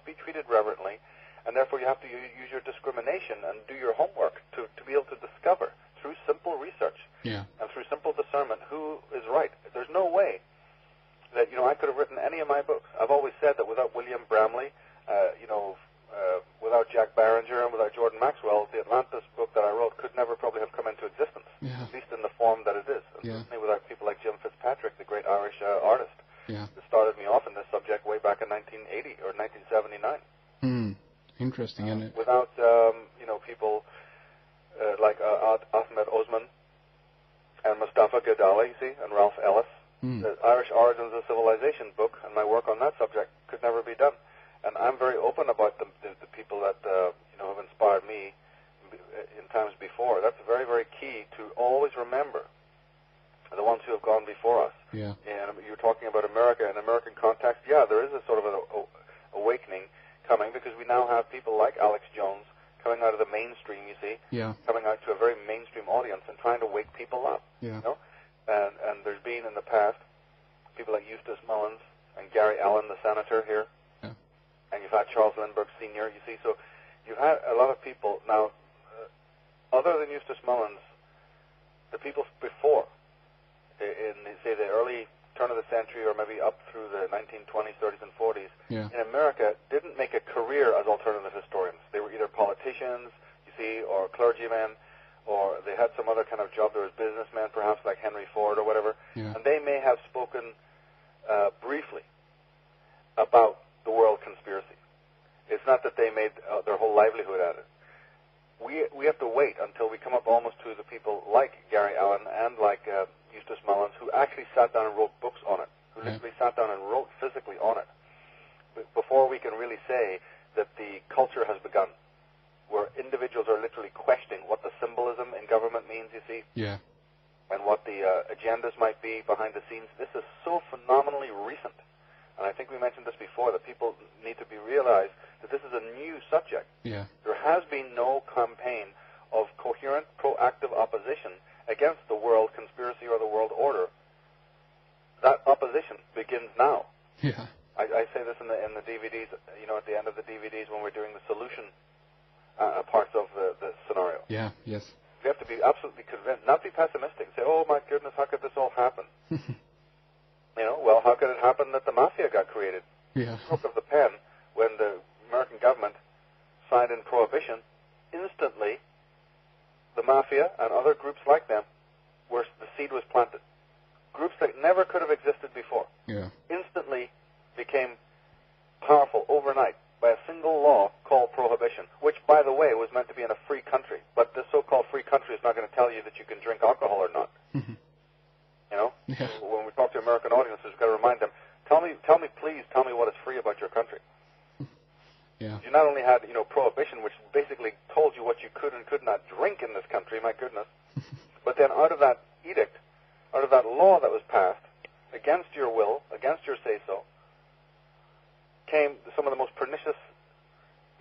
be treated reverently, and therefore you have to use your discrimination and do your homework to be able to discover through simple research and through simple discernment who is right. There's no way that, I could have written any of my books. I've always said that without William Bramley, without Jack Barringer, and without Jordan Maxwell, the Atlantis book that I wrote could never probably have come into existence, at least in the form that it is. Certainly without people like Jim Fitzpatrick, the great Irish artist, that started me off in this subject way back in 1980 or 1979. Interesting, isn't it? Without, people like Ahmed Osman and Mustafa Ghazali, and Ralph Ellis. The Irish Origins of Civilization book and my work on that subject could never be done. And I'm very open about the people that have inspired me in times before. That's very, very key to always remember the ones who have gone before us. Yeah. And you're talking about America in American context. Yeah, there is a sort of an awakening coming because we now have people like Alex Jones coming out of the mainstream. You see, coming out to a very mainstream audience and trying to wake people up. Yeah. And there's been in the past people like Eustace Mullins and Gary Allen, the senator here. And you've had Charles Lindbergh Sr., you see. So you've had a lot of people. Now, other than Eustace Mullins, the people before, in, say, the early turn of the century or maybe up through the 1920s, 30s, and 40s, in America, didn't make a career as alternative historians. They were either politicians, you see, or clergymen, or they had some other kind of job. There was businessmen, perhaps, like Henry Ford or whatever. And they may have spoken briefly about the world conspiracy. It's not that they made their whole livelihood at it. We have to wait until we come up almost to the people like Gary Allen and like Eustace Mullins, who actually sat down and wrote books on it, who literally sat down and wrote physically on it, before we can really say that the culture has begun, where individuals are literally questioning what the symbolism in government means, you see, and what the agendas might be behind the scenes. This is so phenomenally recent. And I think we mentioned this before, that people need to be realized that this is a new subject. There has been no campaign of coherent, proactive opposition against the world conspiracy or the world order. That opposition begins now. I say this in the DVDs, at the end of the DVDs when we're doing the solution parts of the scenario. We have to be absolutely convinced, not be pessimistic, say, oh my goodness, how could this all happen? Well, how could it happen that the mafia got created? Stroke of the pen, when the American government signed in prohibition, instantly the mafia and other groups like them, where the seed was planted. Groups that never could have existed before, instantly became powerful overnight by a single law called prohibition, which, by the way, was meant to be in a free country. But this so-called free country is not going to tell you that you can drink alcohol or not. When we talk to American audiences, we've got to remind them, please tell me what is free about your country. You not only had, prohibition, which basically told you what you could and could not drink in this country, my goodness, but then out of that edict, out of that law that was passed, against your will, against your say-so, came some of the most pernicious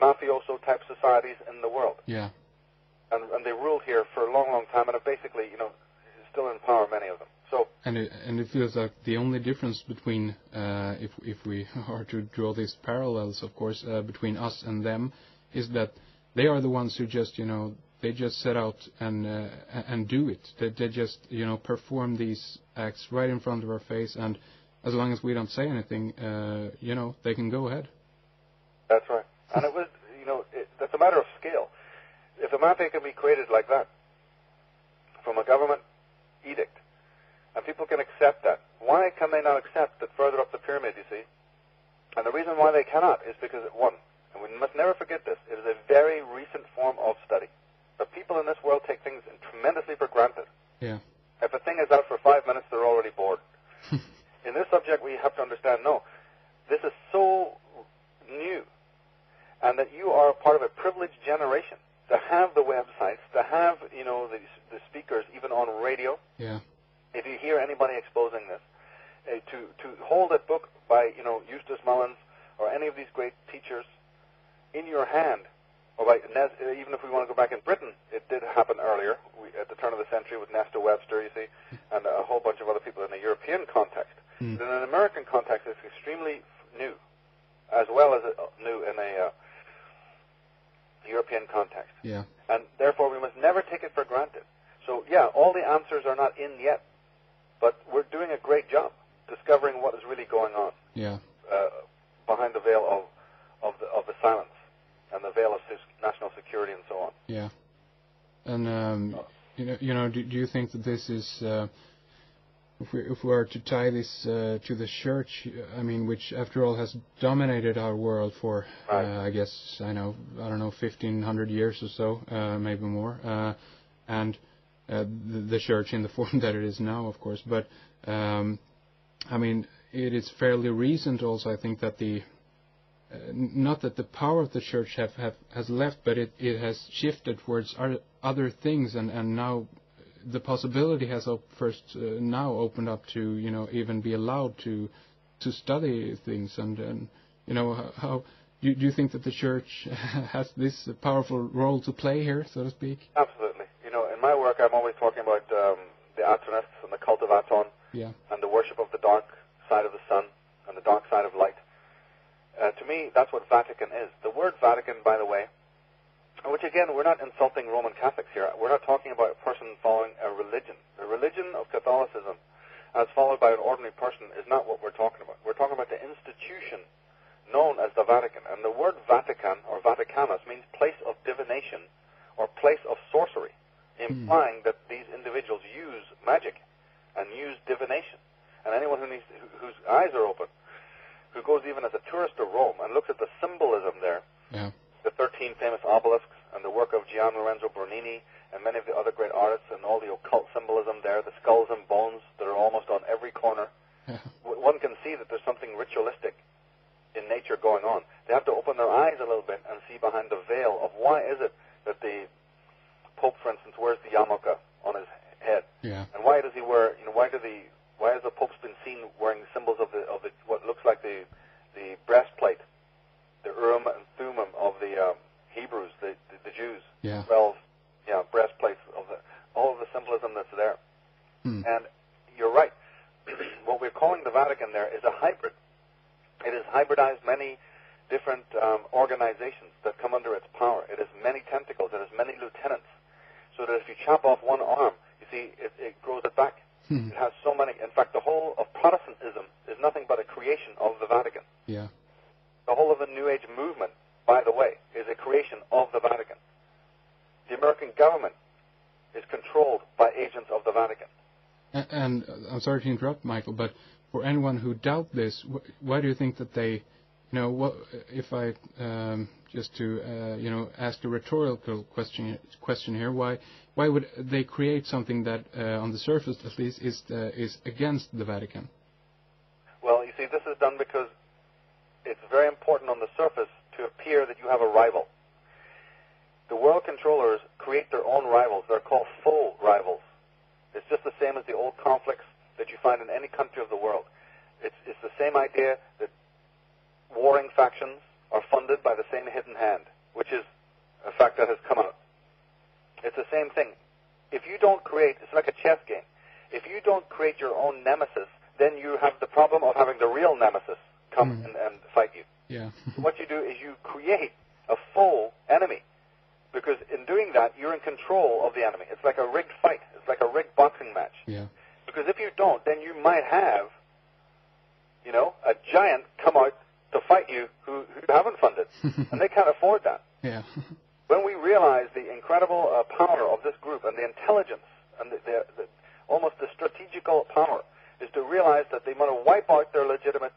mafioso-type societies in the world. And they ruled here for a long, long time, and have basically, still in power, many of them. So, and it feels like the only difference between, if we are to draw these parallels, of course, between us and them, is that they are the ones who just, they just set out and do it. They just, perform these acts right in front of our face, and as long as we don't say anything, they can go ahead. That's right. And it was, that's a matter of scale. If a mafia can be created like that, from a government edict, and people can accept that, why can they not accept that further up the pyramid, you see? And the reason why they cannot is because, one, and we must never forget this, it is a very recent form of study. The people in this world take things tremendously for granted. If a thing is out for 5 minutes, they're already bored. In this subject, we have to understand, no, this is so new, and that you are part of a privileged generation to have the websites, to have, the speakers even on radio. If you hear anybody exposing this, to hold a book by, Eustace Mullins or any of these great teachers in your hand, or by even if we want to go back in Britain, it did happen earlier, at the turn of the century with Nestor Webster, you see, and a whole bunch of other people in a European context. But in an American context, it's extremely new, as well as new in in context. Yeah. And therefore, we must never take it for granted. So, yeah, all the answers are not in yet, but we're doing a great job discovering what is really going on. Yeah. Behind the veil of the silence and the veil of national security and so on. Yeah. And do you think that this is, if we are to tie this to the church, I mean, which after all has dominated our world for, I guess, I don't know, 1,500 years or so, maybe more, and the church in the form that it is now, of course. But I mean, it is fairly recent also, I think, that not that the power of the church has left, but it has shifted towards other things, and now the possibility has now opened up to even be allowed to study things, and how do you think that the church has this powerful role to play here, so to speak? Absolutely. In my work, I'm always talking about the Atonists and the cult of Aton, and the worship of the dark side of the sun and the dark side of light. To me, that's what Vatican is. The word Vatican, by the way, which again, we're not insulting Roman Catholics here. We're not talking about a person following a religion. The religion of Catholicism, as followed by an ordinary person, is not what we're talking about. We're talking about the institution known as the Vatican. And the word Vatican, or Vaticanus, means place of divination or place of sorcery, implying that these individuals use magic and use divination. And anyone whose eyes are open, who goes even as a tourist to Rome and looks at the symbolism there, the 13 famous obelisks and the work of Gian Lorenzo Bernini and many of the other great artists and all the occult symbolism there, the skulls and bones that are almost on every corner, one can see that there's something ritualistic in nature going on. They have to open their eyes a little bit and see behind the veil of why is it that the Pope, for instance, wears the yarmulke on his head, and why does he wear? Why has the Pope's been seen wearing symbols of the what looks like the breastplate, the Urim and Thummim of the Hebrews, the Jews, 12 breastplates of all of the symbolism that's there. And you're right. What we're calling the Vatican there is a hybrid. It has hybridized many different organizations that come under its power. It has many tentacles. It has many lieutenants. So that if you chop off one arm, you see, it grows it back. It has so many. In fact, the whole of Protestantism is nothing but a creation of the Vatican. Yeah. The whole of the New Age movement, by the way, is a creation of the Vatican. The American government is controlled by agents of the Vatican. And I'm sorry to interrupt, Michael, but for anyone who doubt this, why do you think that they, what if I just to ask a rhetorical question here, why would they create something that on the surface at least is against the Vatican? Well, you see, this is done because it's very important on the surface to appear that you have a rival. The world controllers create their own rivals. They're called faux rivals. It's just the same as the old conflicts that you find in any country of the world. It's the same idea that warring factions are funded by the same hidden hand, which is a fact that has come out. It's the same thing. If you don't create, it's like a chess game. If you don't create your own nemesis, then you have the problem of having the real nemesis come and fight you. Yeah. What you do is you create a full enemy, because in doing that, you're in control of the enemy. It's like a rigged fight. It's like a rigged boxing match. Yeah. Because if you don't, then you might have, a giant come out to fight you who haven't funded, and they can't afford that. Yeah. When we realize the incredible power of this group and the intelligence and the almost the strategical power is to realize that they want to wipe out their legitimate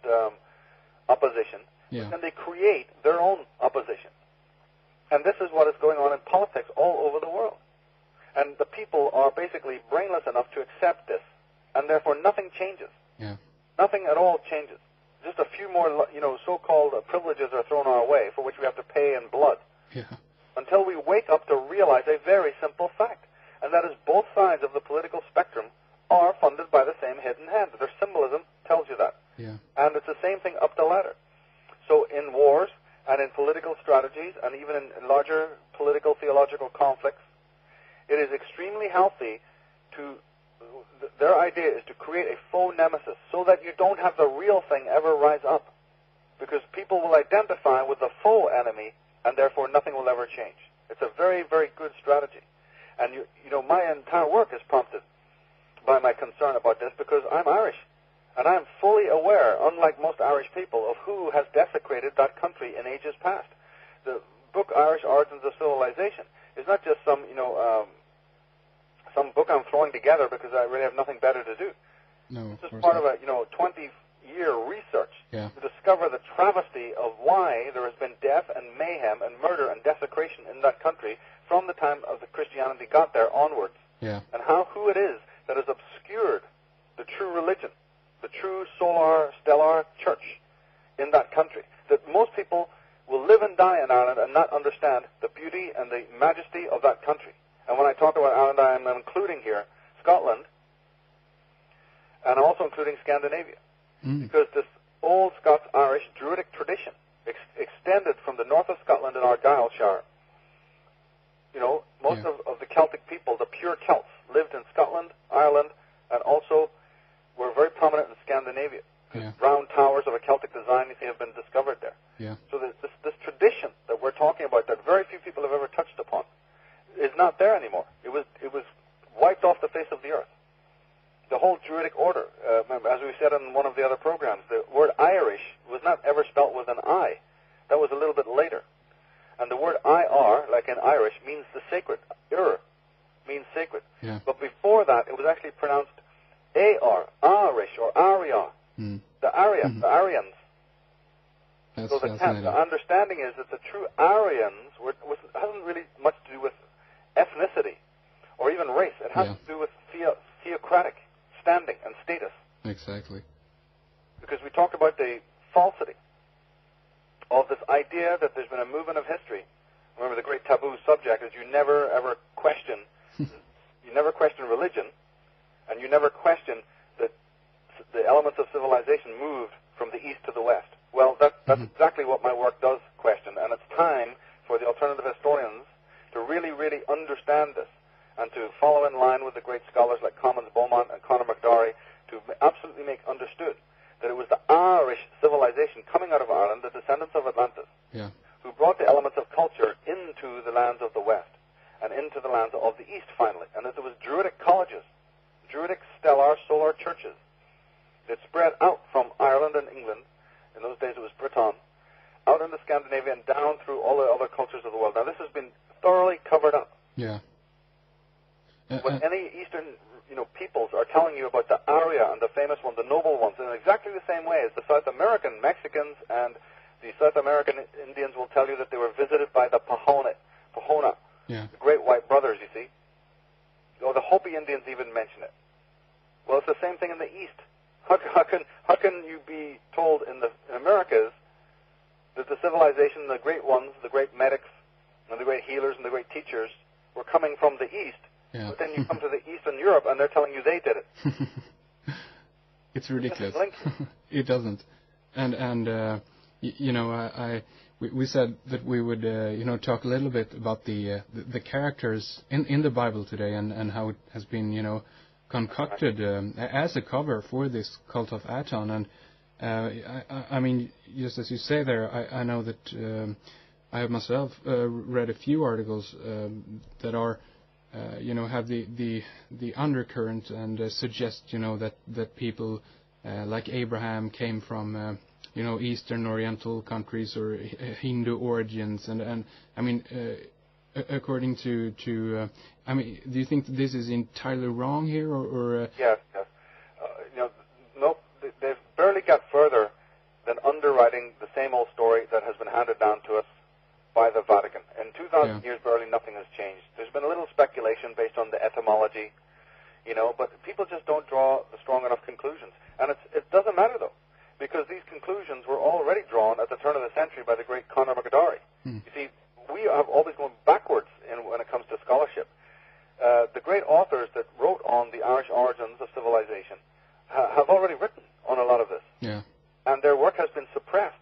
opposition, and they create their own opposition. And this is what is going on in politics all over the world. And the people are basically brainless enough to accept this, and therefore nothing changes. Yeah. Nothing at all changes. Just a few more, so-called privileges are thrown our way for which we have to pay in blood. Yeah. Until we wake up to realize a very simple fact, and that is both sides of the political spectrum are funded by the same hidden hand. Their symbolism tells you that. Yeah. And it's the same thing up the ladder. So in wars and in political strategies and even in larger political theological conflicts, it is extremely healthy to, their idea is to create a faux nemesis so that you don't have the real thing ever rise up. Because people will identify with the faux enemy and therefore nothing will ever change. It's very, very good strategy. And, you know, my entire work is prompted by my concern about this because I'm Irish. And I'm fully aware, unlike most Irish people, of who has desecrated that country in ages past. The book Irish Origins of Civilization is not just some, you know, some book I'm throwing together because I really have nothing better to do. No, this is part of a, you know, 20-year research to discover the travesty of why there has been death and mayhem and murder and desecration in that country from the time of the Christianity got there onwards. Yeah. And who it is that has obscured the true religion, the true solar, stellar church in that country. That most people will live and die in Ireland and not understand the beauty and the majesty of that country. And when I talk about Ireland, I am including here Scotland, and I'm also including Scandinavia. Because this old Scots-Irish Druidic tradition extended from the north of Scotland in Argyllshire. You know, most of the Celtic people, the pure Celts, lived in Scotland, Ireland, and also were very prominent in Scandinavia. Round towers of a Celtic design, you see, have been discovered there. So this tradition that we're talking about, that very few people have ever touched upon, is not there anymore. It was wiped off the face of the earth. The whole Druidic order, as we said in one of the other programs, the word Irish was not ever spelt with an I. That was a little bit later. And the word IR, like in Irish, means the sacred. Means sacred. But before that, it was actually pronounced AR, Irish, or Aria. The Arya, the Aryans. So the understanding is that the true Aryans hasn't really much to do with ethnicity or even race. It has to do with theocratic standing and status. Exactly. Because we talked about the falsity of this idea that there's been a movement of history. Remember, the great taboo subject is you never ever question, you never question religion, and you never question that the elements of civilization moved from the east to the west. Well, that's exactly what my work does question, and it's time for the alternative historians to really, really understand this and to follow in line with the great scholars like Commons Beaumont and Conor McDorry to absolutely make understood that it was the Irish civilization coming out of Ireland, the descendants of Atlantis, who brought the elements of culture into the lands of the west and into the lands of the east finally, and that there was Druidic colleges, Druidic stellar solar churches that spread out from Ireland and England. In those days it was Britain, out into Scandinavia and down through all the other cultures of the world. Now this has been thoroughly covered up. When any Eastern, you know, peoples are telling you about the Arya and the famous ones, the noble ones, in exactly the same way as the South American Mexicans and the South American Indians will tell you that they were visited by the Pahona, the great white brothers, you see. Or the Hopi Indians even mention it. Well, it's the same thing in the East. How can you be told in the Americas that the civilization, the great ones, the great medics, and the great healers and the great teachers were coming from the East, but then you come to the Eastern Europe and they're telling you they did it? It's ridiculous. It doesn't. And you know, we said that we would you know, talk a little bit about the characters in the Bible today and how it has been, you know, concocted as a cover for this Cult of Aton. And I mean, just as you say there, I know that I have myself read a few articles that are you know, have the undercurrent and suggest, you know, that people like Abraham came from you know, Eastern Oriental countries or Hindu origins, and I mean, according to I mean, do you think this is entirely wrong here, or Yes. You know, no, they've barely got further than underwriting the same old story that has been handed down to us by the Vatican. In 2,000 years, barely nothing has changed. There's been a little speculation based on the etymology, you know, but people just don't draw the strong enough conclusions. And it doesn't matter, though, because these conclusions were already drawn at the turn of the century by the great Conor McDorry. You see, we have always gone backwards when it comes to scholarship. The great authors that wrote on the Irish origins of civilization have already written on a lot of this. And their work has been suppressed